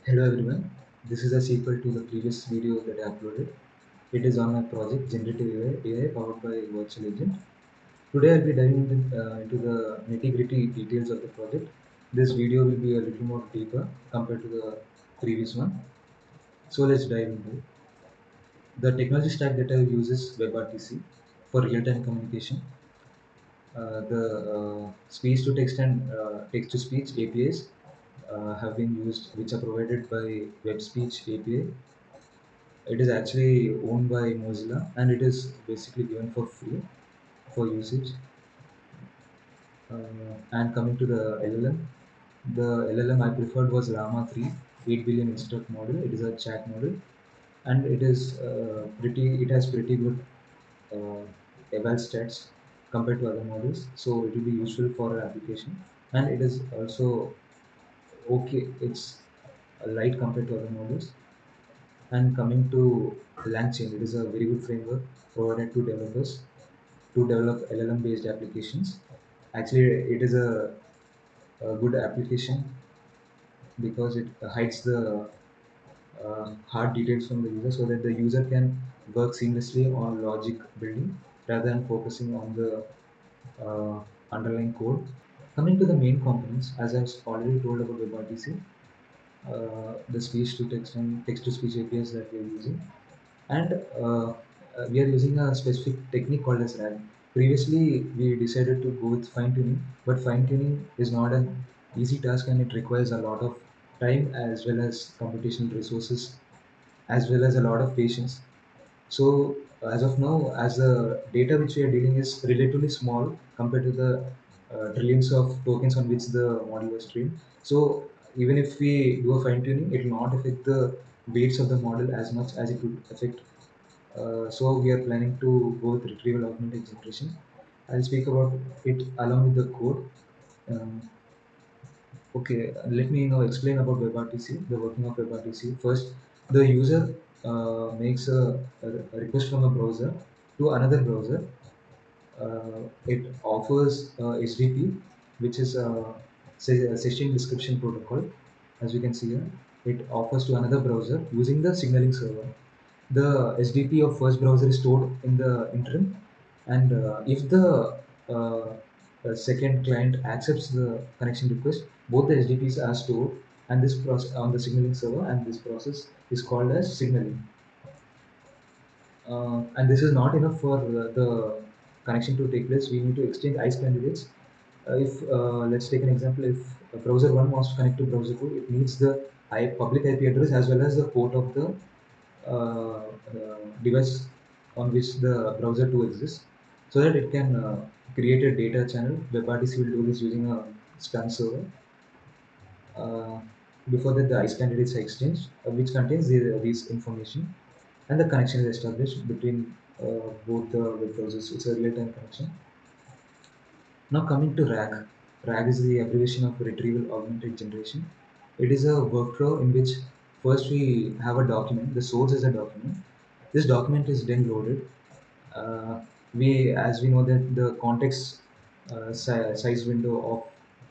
Hello everyone, this is a sequel to the previous video that I uploaded. It is on my project Generative AI powered by Virtual Agent. Today I'll be diving into the nitty-gritty details of the project. This video will be a little more deeper compared to the previous one. So let's dive into it. The technology stack that I use is WebRTC for real-time communication. The speech to text and text to speech APIs have been used, which are provided by Web Speech API. It is actually owned by Mozilla and it is basically given for free for usage. And coming to the LLM I preferred was Llama 3 8 billion instruct model. It is a chat model and it has pretty good uh, eval stats compared to other models. So it will be useful for our application and it is also okay. It's light compared to other models. And coming to LangChain, it is a very good framework provided to developers to develop LLM based applications. Actually, it is a good application because it hides the hard details from the user so that the user can work seamlessly on logic building rather than focusing on the underlying code. Coming to the main components, as I've already told about WebRTC, the speech to text and text to speech APIs that we are using. And we are using a specific technique called as RAG. Previously, we decided to go with fine tuning, but fine tuning is not an easy task and it requires a lot of time as well as computational resources as well as a lot of patience. So as of now, as the data which we are dealing is relatively small compared to the trillions of tokens on which the model was trained. So even if we do a fine tuning, it will not affect the weights of the model as much as it would affect. So we are planning to go with retrieval augmented generation. I'll speak about it along with the code. Um, Okay, let me now explain about WebRTC, the working of WebRTC. First, the user makes a request from a browser to another browser. It offers HTTP, which is a session description protocol, as you can see here. It offers to another browser using the signaling server. The HTTP of first browser is stored in the interim, and if the second client accepts the connection request, both the HTTPs are stored, and this process on the signaling server, and this process is called as signaling. And this is not enough for the connection to take place. We need to exchange ICE candidates. If Let's take an example. If browser one wants to connect to browser two, it needs the public IP address as well as the port of the device on which the browser two exists, so that it can create a data channel. WebRTC will do this using a SPAN server. Uh, Before that, the ICE candidates are exchanged, which contains these information, and the connection is established between both the web browsers. It's a real-time connection. Now coming to RAG. RAG is the abbreviation of Retrieval Augmented Generation. It is a workflow in which first we have a document. The source is a document. This document is then loaded. Uh, as we know that the context size window of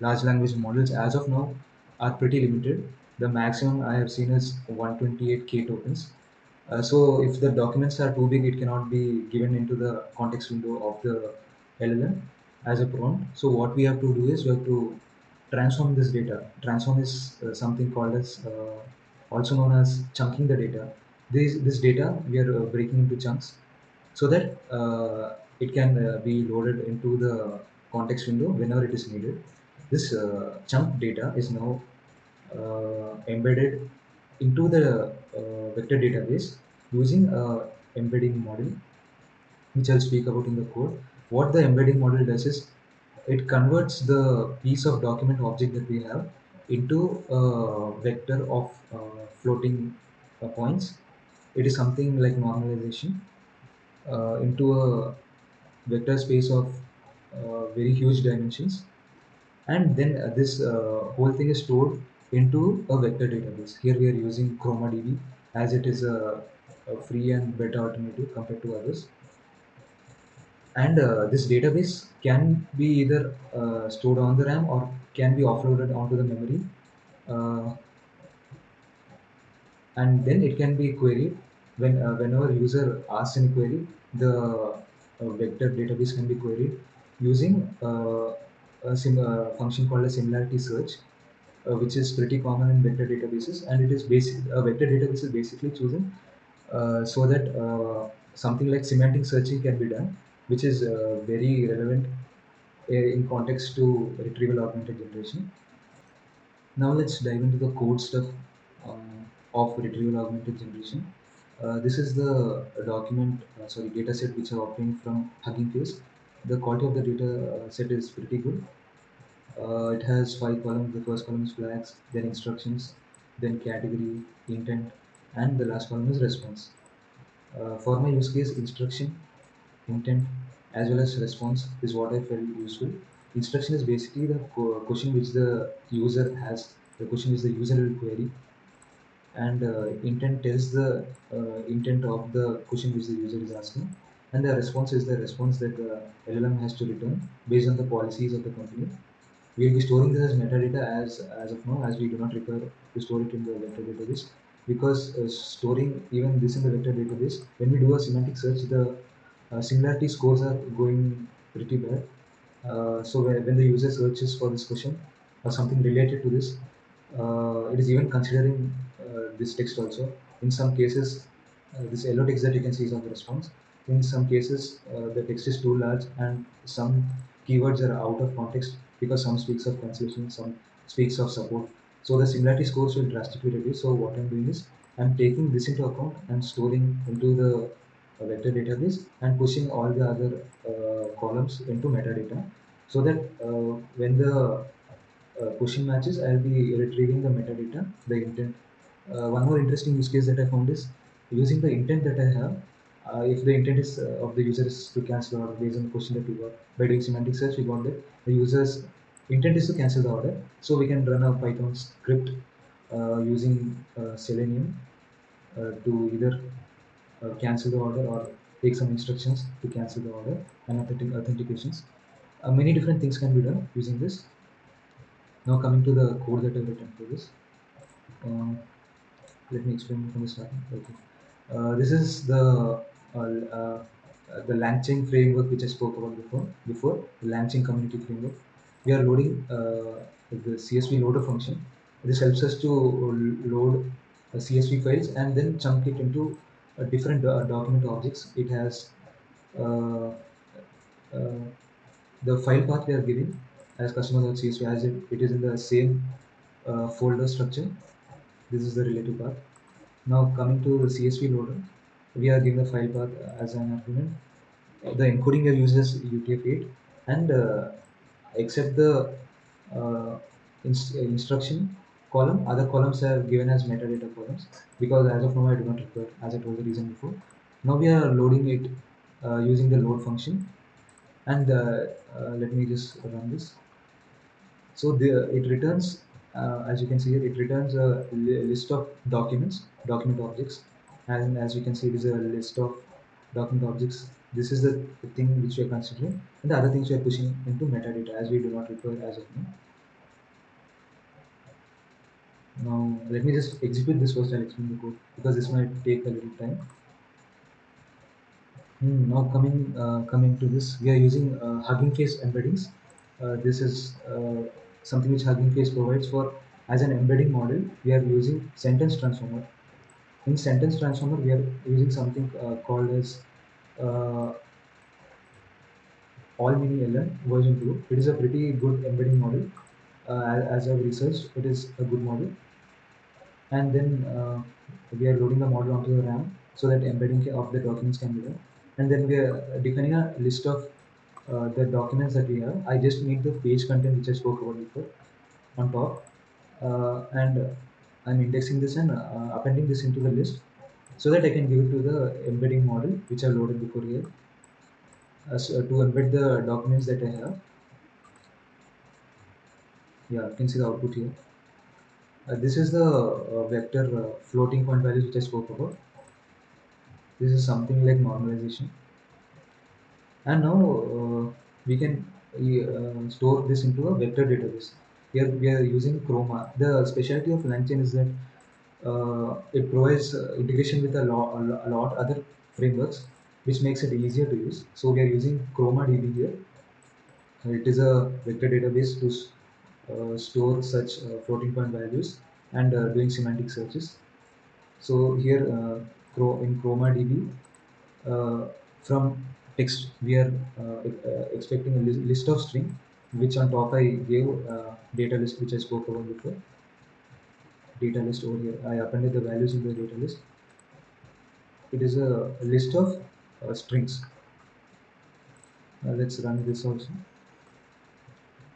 large language models as of now are pretty limited. The maximum I have seen is 128K tokens. So if the documents are too big, it cannot be given into the context window of the LLM as a prompt. So what we have to do is we have to transform this data. Transform is something called as also known as chunking the data. This data we are breaking into chunks so that it can be loaded into the context window whenever it is needed. This chunk data is now embedded into the vector database using a embedding model, which I'll speak about in the code. What the embedding model does is it converts the piece of document object that we have into a vector of floating points. It is something like normalization into a vector space of very huge dimensions, and then this whole thing is stored into a vector database. Here we are using ChromaDB as it is a free and better alternative compared to others. And this database can be either stored on the RAM or can be offloaded onto the memory. Uh, and then it can be queried whenever user asks any query. The vector database can be queried using a function called a similarity search, which is pretty common in vector databases, and it is basic. A vector database is basically chosen so that something like semantic searching can be done, which is very relevant in context to retrieval augmented generation. Now let's dive into the code stuff of retrieval augmented generation. This is the data set which I obtained from Hugging Face. The quality of the data set is pretty good. It has five columns. The first column is flags, then instructions, then category, intent, and the last column is response. For my use case, instruction, intent, as well as response is what I felt useful. Instruction is basically the question which the user has, the question which the user will query, and intent tells the intent of the question which the user is asking, and the response is the response that the LLM has to return based on the policies of the company. We will be storing this as metadata as of now, as we do not require to store it in the vector database, because storing even this in the vector database, when we do a semantic search, the similarity scores are going pretty bad. So when the user searches for this question or something related to this, it is even considering this text also. In some cases, this yellow text that you can see is of the response. In some cases, the text is too large and some keywords are out of context because some speaks of cancellation, some speaks of support. So the similarity scores will drastically reduce. So what I'm doing is I'm taking this into account and storing into the vector database and pushing all the other columns into metadata, so that when the question matches, I'll be retrieving the metadata, the intent. One more interesting use case that I found is using the intent that I have. If the intent is of the user is to cancel the order based on the question that we got by doing semantic search, we got that the user's intent is to cancel the order. So we can run a Python script using Selenium to either cancel the order or take some instructions to cancel the order and authentications. Many different things can be done using this. Now coming to the code that I've written for this. Um, Let me explain from the starting. Okay. This is the LangChain framework which I spoke about before the LangChain community framework. We are loading the CSV loader function. This helps us to load CSV files and then chunk it into different document objects. It has uh, uh, the file path we are giving as customer.csv, as it is in the same folder structure. This is the relative path. Now coming to the CSV loader, we are given the file path as an argument. The encoding here uses UTF-8, and except the uh, instruction column, other columns are given as metadata columns, because as of now I do not require, as I told the reason before. Now we are loading it using the load function, and let me just run this. So it returns, as you can see here, it returns a list of document objects, and as you can see, it is a list of document objects. This is the thing which we are considering, and the other things we are pushing into metadata, as we do not require as of now. Now let me just execute this first. I'll explain the code because this might take a little time. Now coming to this, we are using Hugging Face embeddings. This is something which Hugging Face provides for as an embedding model. We are using sentence transformer. In sentence transformer, we are using something called as uh, All Mini LM version 2. It is a pretty good embedding model. As I've researched, it is a good model. And then we are loading the model onto the RAM so that embedding of the documents can be done. And then we are defining a list of the documents that we have. I just need the page content which I spoke about before on top, and I'm indexing this and appending this into the list so that I can give it to the embedding model which I loaded before here, so to embed the documents that I have. Yeah, you can see the output here. This is the vector floating point values which I spoke about. This is something like normalization, and now we can store this into a vector database. Here we are using Chroma. The specialty of LangChain is that It provides integration with a lot other frameworks, which makes it easier to use. So we are using Chroma DB here. It is a vector database to store such floating point values and doing semantic searches. So here in Chroma DB, uh, from text we are expecting a list of string, which on top I gave data list, which I spoke about before. Data list over here, I appended the values in the data list. It is a list of strings. Let's run this also,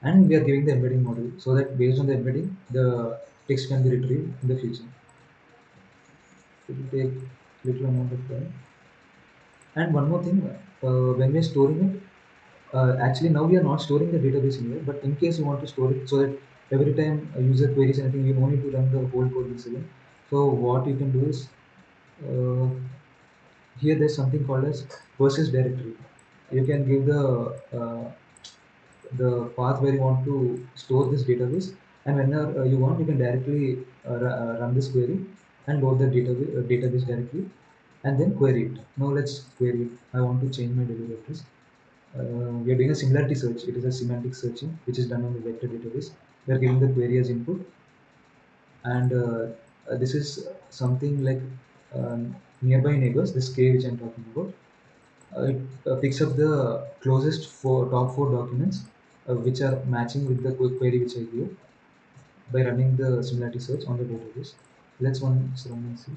and we are giving the embedding model so that based on the embedding the text can be retrieved in the future. It will take little amount of time. And one more thing, when we are storing it, actually now we are not storing the database in here, but in case you want to store it so that every time a user queries anything, you don't need to run the whole code once again. So what you can do is, uh, here there's something called as versus directory. You can give the path where you want to store this database, and whenever you want, you can directly run this query and load the database directly, and then query it. Now let's query it. I want to change my delivery address. We are doing a similarity search. It is a semantic searching, which is done on the vector database. We are giving the query as input, and this is something like nearby neighbors. This K which I'm talking about. It picks up the closest top four documents, which are matching with the quick query which I give by running the similarity search on the database. Let's once run and see.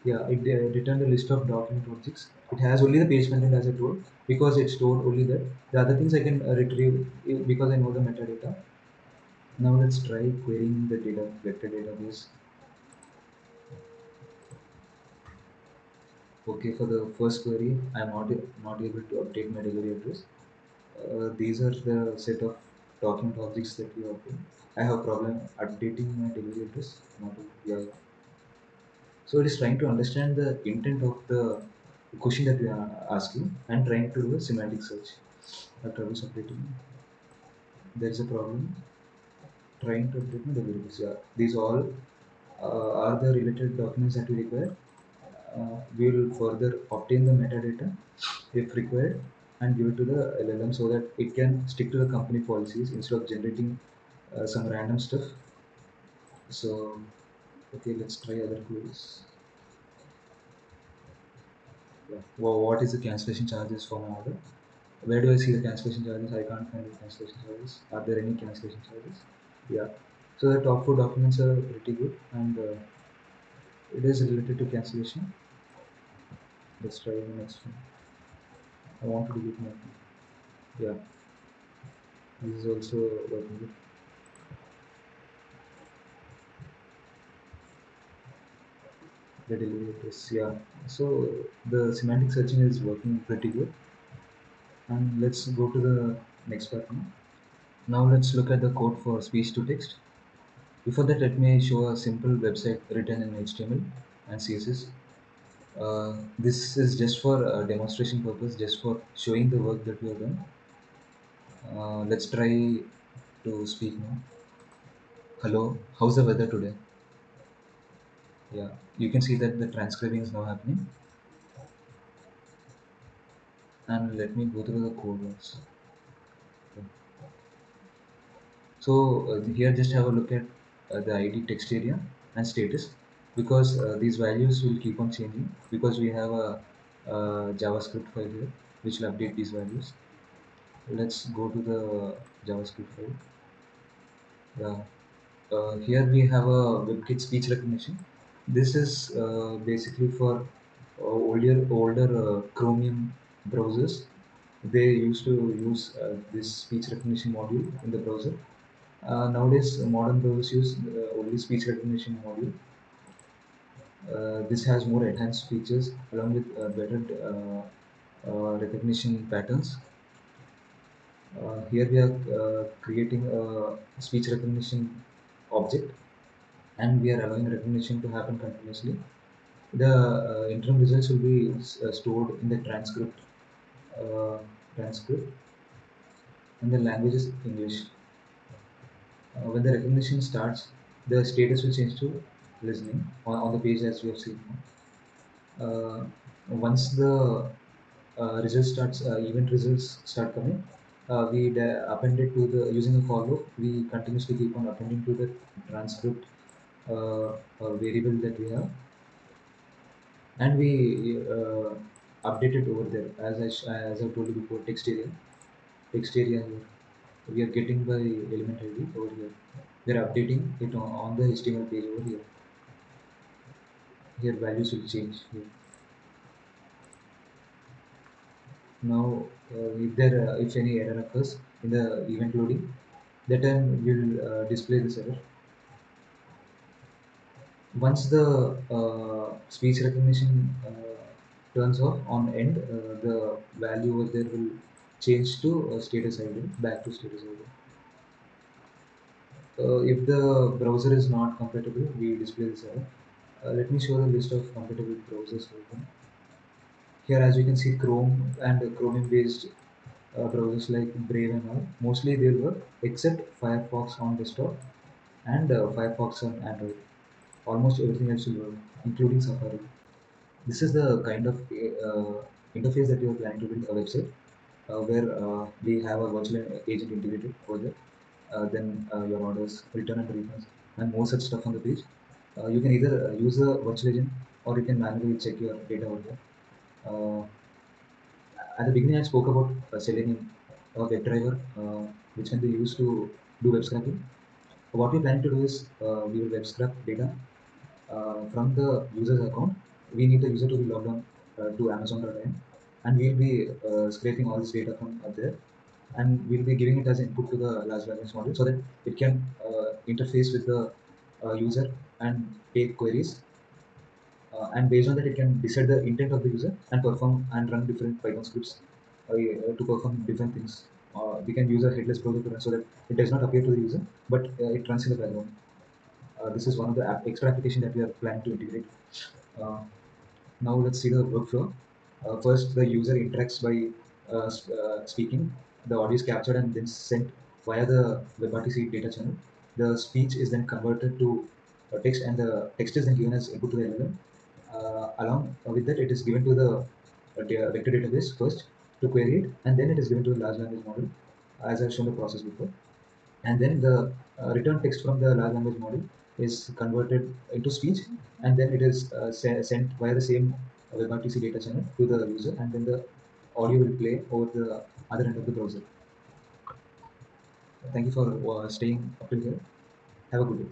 Yeah, it returned a list of document objects. It has only the page content as I told, because it stored only that. The other things I can retrieve because I know the metadata. Now let's try querying the data vector database. Okay, for the first query, I'm not able to update my delivery address. These are the set of document objects that we have. I have problem updating my delivery address. Not yeah. So it is trying to understand the intent of the question that we are asking and trying to do a semantic search. After I was updating, there is a problem trying to update my delivery address. Yeah, these all are the related documents that we require. We will further obtain the metadata if required and give it to the LLM so that it can stick to the company policies instead of generating some random stuff. So, okay, let's try other queries. Yeah. Well, what is the cancellation charges for my order? Where do I see the cancellation charges? I can't find the cancellation charges. Are there any cancellation charges? Yeah. So the top four documents are pretty good, and it is related to cancellation. Let's try the next one. I want to delete my. Yeah, this is also working good. The delivery address. Yeah. So the semantic searching is working pretty good. And let's go to the next part now. Now let's look at the code for speech to text. Before that, let me show a simple website written in HTML and CSS. This is just for demonstration purpose, just for showing the work that we have done. Let's try to speak now. Hello, how's the weather today? Yeah, you can see that the transcribing is now happening. And let me go through the code once. So here just have a look at the ID text area and status, because these values will keep on changing because we have a JavaScript file here which will update these values. Let's go to the JavaScript file. Yeah. Here we have a WebKit speech recognition. This is basically for older Chromium browsers. They used to use this speech recognition module in the browser. Nowadays, modern browsers use only speech recognition module. This has more enhanced features along with better recognition patterns. Here we are creating a speech recognition object, and we are allowing recognition to happen continuously. The interim results will be stored in the uh, transcript, and the language is English. When the recognition starts, the status will change to listening on the page as we have seen now. Once the results starts, event results start coming, we append it to the using a for loop. We continuously keep on appending to the transcript variable that we have, and we update it over there. As I told you before, text area here. We are getting by element ID over here. We are updating it on the HTML page over here. Here values will change here. Now, if any error occurs in the event loading, that time will display this error. Once the speech recognition turns off on end, the value over there will change to status idle, back to status idle. If the browser is not compatible, we display this error. Let me show the list of compatible browsers open. Here, as you can see, Chrome and Chromium-based browsers like Brave and all, mostly they'll work, except Firefox on desktop and Firefox on Android. Almost everything else will work, including Safari. This is the kind of interface that you are planning to build a website where we have a virtual agent integrated over there. Then your orders, return and refunds, and more such stuff on the page. You can either use a virtual agent or you can manually check your data over there. Uh, at the beginning, I spoke about Selenium, a WebDriver, which can be used to do web scraping. What we're planning to do is we will web scrap data from the user's account. We need the user to be logged on to Amazon.in, and we'll be scraping all this data from there, and we'll be giving it as input to the large language model so that it can interface with the user and take queries, and based on that it can decide the intent of the user and perform and run different Python scripts to perform different things. We can use a headless browser to run so that it does not appear to the user, but it runs in the background. This is one of the extra application that we are planning to integrate. Uh, Now let's see the workflow. First, the user interacts by speaking. The audio is captured and then sent via the WebRTC data channel. The speech is then converted to text, and the text is then given as input to the LLM. Along with that, it is given to the vector database first to query it, and then it is given to the large language model, as I've shown the process before. And then the return text from the large language model is converted into speech, and then it is sent via the same WebRTC data channel to the user, and then the audio will play over the other end of the browser. Thank you for staying up till here. Have a good day.